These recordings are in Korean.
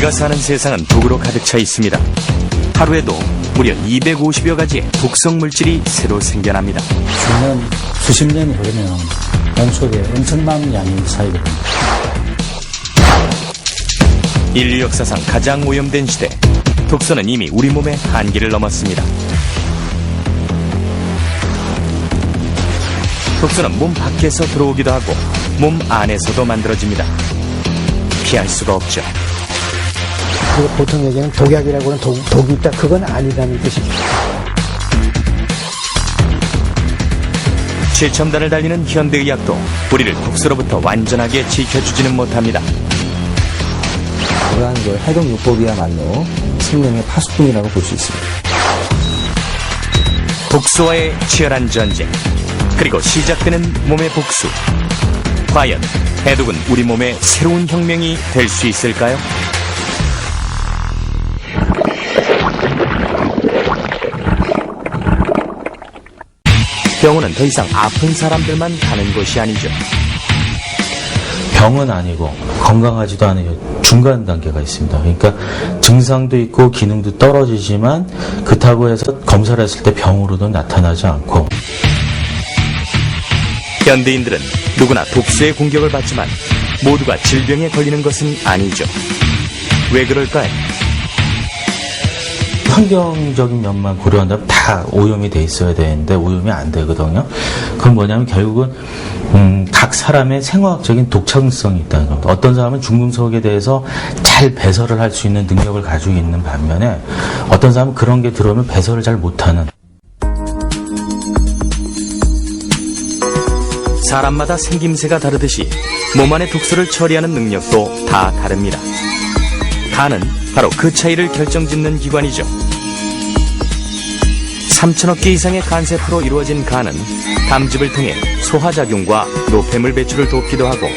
우리가 사는 세상은 독으로 가득 차 있습니다. 하루에도 무려 250여 가지의 독성 물질이 새로 생겨납니다. 수년, 수십 년이 흐르면 몸속에 엄청난 양이 쌓이게 됩니다. 인류 역사상 가장 오염된 시대, 독소는 이미 우리 몸의 한계를 넘었습니다. 독소는 몸 밖에서 들어오기도 하고 몸 안에서도 만들어집니다. 피할 수가 없죠. 보통 얘기하는 독약이라고는 독이 있다. 그건 아니라는 뜻이죠. 최첨단을 달리는 현대의학도 우리를 독소로부터 완전하게 지켜주지는 못합니다. 그러한 해독요법이야말로 생명의 파수꾼이라고 볼 수 있습니다. 독소와의 치열한 전쟁, 그리고 시작되는 몸의 복수. 과연 해독은 우리 몸의 새로운 혁명이 될 수 있을까요? 병원은 더 이상 아픈 사람들만 가는 곳이 아니죠. 병은 아니고 건강하지도 않은 중간 단계가 있습니다. 그러니까 증상도 있고 기능도 떨어지지만 그렇다고 해서 검사를 했을 때 병으로도 나타나지 않고. 현대인들은 누구나 독소의 공격을 받지만 모두가 질병에 걸리는 것은 아니죠. 왜 그럴까요? 환경적인 면만 고려한다면 다 오염이 돼 있어야 되는데 오염이 안 되거든요. 그건 뭐냐면 결국은 각 사람의 생화학적인 독창성이 있다는 겁니다. 어떤 사람은 중금속에 대해서 잘 배설을 할 수 있는 능력을 가지고 있는 반면에 어떤 사람은 그런 게 들어오면 배설을 잘 못하는. 사람마다 생김새가 다르듯이 몸 안의 독소를 처리하는 능력도 다 다릅니다. 간은 바로 그 차이를 결정짓는 기관이죠. 3천억 개 이상의 간세포로 이루어진 간은 담즙을 통해 소화작용과 노폐물 배출을 돕기도 하고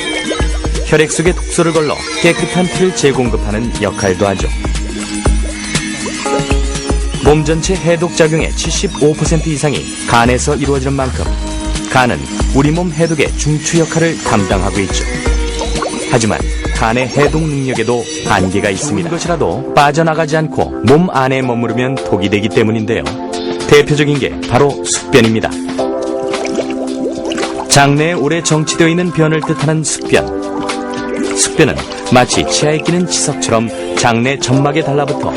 혈액 속에 독소를 걸러 깨끗한 피를 재공급하는 역할도 하죠. 몸 전체 해독작용의 75% 이상이 간에서 이루어지는 만큼 간은 우리 몸 해독의 중추 역할을 담당하고 있죠. 하지만 간의 해독 능력에도 한계가 있습니다. 것이라도 빠져나가지 않고 몸 안에 머무르면 독이 되기 때문인데요. 대표적인 게 바로 숙변입니다. 장내에 오래 정치되어 있는 변을 뜻하는 숙변. 숙변은 마치 치아에 끼는 치석처럼 장내 점막에 달라붙어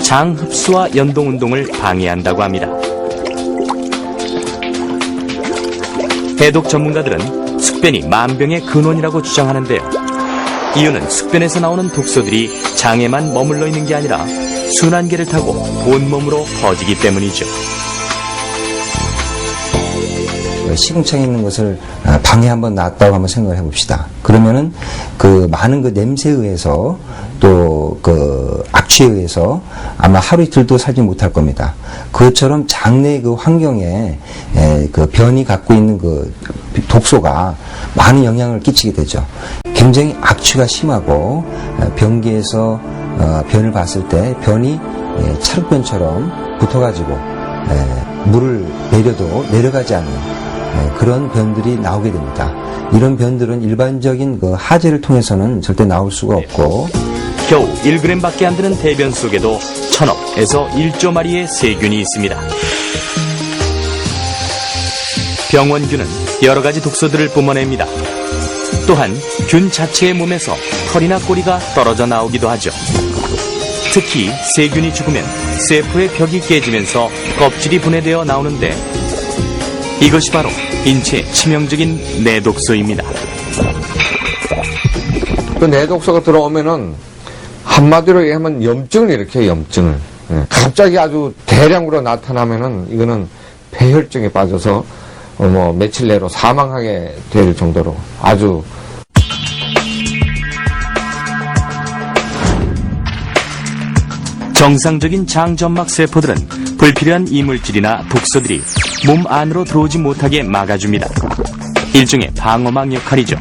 장 흡수와 연동 운동을 방해한다고 합니다. 해독 전문가들은 숙변이 만병의 근원이라고 주장하는데요. 이유는 숙변에서 나오는 독소들이 장에만 머물러 있는 게 아니라 순환계를 타고 온몸으로 퍼지기 때문이죠. 시궁창에 있는 것을 방에 한번 놨다고 한번 생각을 해봅시다. 그러면은 그 많은 그 냄새에 의해서 또 그 악취에 의해서 아마 하루 이틀도 살지 못할 겁니다. 그것처럼 장내 그 환경에 그 변이 갖고 있는 그 독소가 많은 영향을 끼치게 되죠. 굉장히 악취가 심하고 변기에서 변을 봤을 때 변이 찰흙변처럼 붙어가지고 물을 내려도 내려가지 않는 그런 변들이 나오게 됩니다. 이런 변들은 일반적인 그 하재를 통해서는 절대 나올 수가 없고 겨우 1g밖에 안 되는 대변 속에도 1000억에서 1조 마리의 세균이 있습니다. 병원균은 여러 가지 독소들을 뿜어냅니다. 또한 균 자체의 몸에서 털이나 꼬리가 떨어져 나오기도 하죠. 특히 세균이 죽으면 세포의 벽이 깨지면서 껍질이 분해되어 나오는데 이것이 바로 인체에 치명적인 내독소입니다. 그 내독소가 들어오면은 한마디로 얘기하면 염증을 일으켜요, 염증을. 갑자기 아주 대량으로 나타나면은 이거는 폐혈증에 빠져서 며칠 내로 사망하게 될 정도로 아주 정상적인 장점막 세포들은 불필요한 이물질이나 독소들이 몸 안으로 들어오지 못하게 막아줍니다. 일종의 방어막 역할이죠.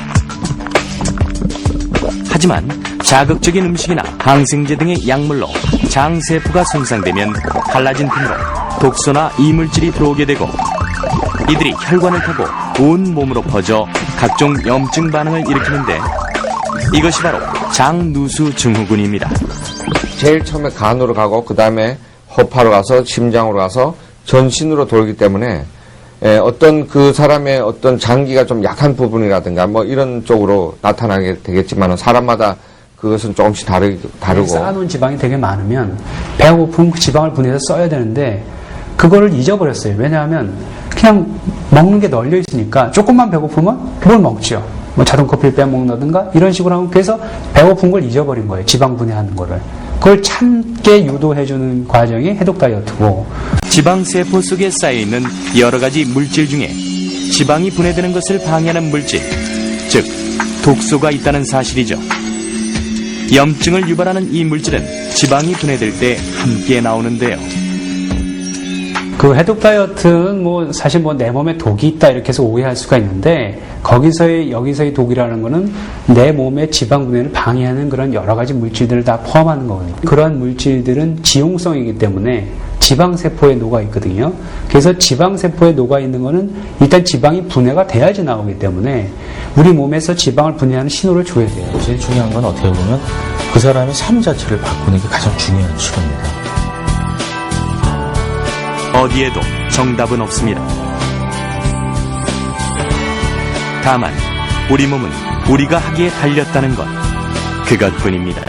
하지만 자극적인 음식이나 항생제 등의 약물로 장세포가 손상되면 갈라진 틈으로 독소나 이물질이 들어오게 되고 이들이 혈관을 타고 온 몸으로 퍼져 각종 염증 반응을 일으키는데 이것이 바로 장누수 증후군입니다. 제일 처음에 간으로 가고 그 다음에 허파로 가서 심장으로 가서 전신으로 돌기 때문에 어떤 그 사람의 어떤 장기가 좀 약한 부분이라든가 뭐 이런 쪽으로 나타나게 되겠지만 사람마다 그것은 조금씩 다르고 쌓아놓은 지방이 되게 많으면 배가 고프면 그 지방을 분해해서 써야 되는데 그거를 잊어버렸어요. 왜냐하면 그냥 먹는 게 널려 있으니까 조금만 배고프면 뭘 먹죠. 뭐 자동 커피를 빼먹는다든가 이런 식으로 하면 그래서 배고픈 걸 잊어버린 거예요. 지방 분해하는 거를. 그걸 참게 유도해주는 과정이 해독 다이어트고 지방세포 속에 쌓여있는 여러 가지 물질 중에 지방이 분해되는 것을 방해하는 물질, 즉 독소가 있다는 사실이죠. 염증을 유발하는 이 물질은 지방이 분해될 때 함께 나오는데요. 그 해독 다이어트는 뭐 사실 뭐 내 몸에 독이 있다 이렇게 해서 오해할 수가 있는데 여기서의 독이라는 거는 내 몸의 지방 분해를 방해하는 그런 여러 가지 물질들을 다 포함하는 거거든요. 그러한 물질들은 지용성이기 때문에 지방세포에 녹아 있거든요. 그래서 지방세포에 녹아 있는 거는 일단 지방이 분해가 돼야지 나오기 때문에 우리 몸에서 지방을 분해하는 신호를 줘야 돼요. 제일 중요한 건 어떻게 보면 그 사람의 삶 자체를 바꾸는 게 가장 중요한 치료입니다. 어디에도 정답은 없습니다. 다만 우리 몸은 우리가 하기에 달렸다는 것, 그것뿐입니다.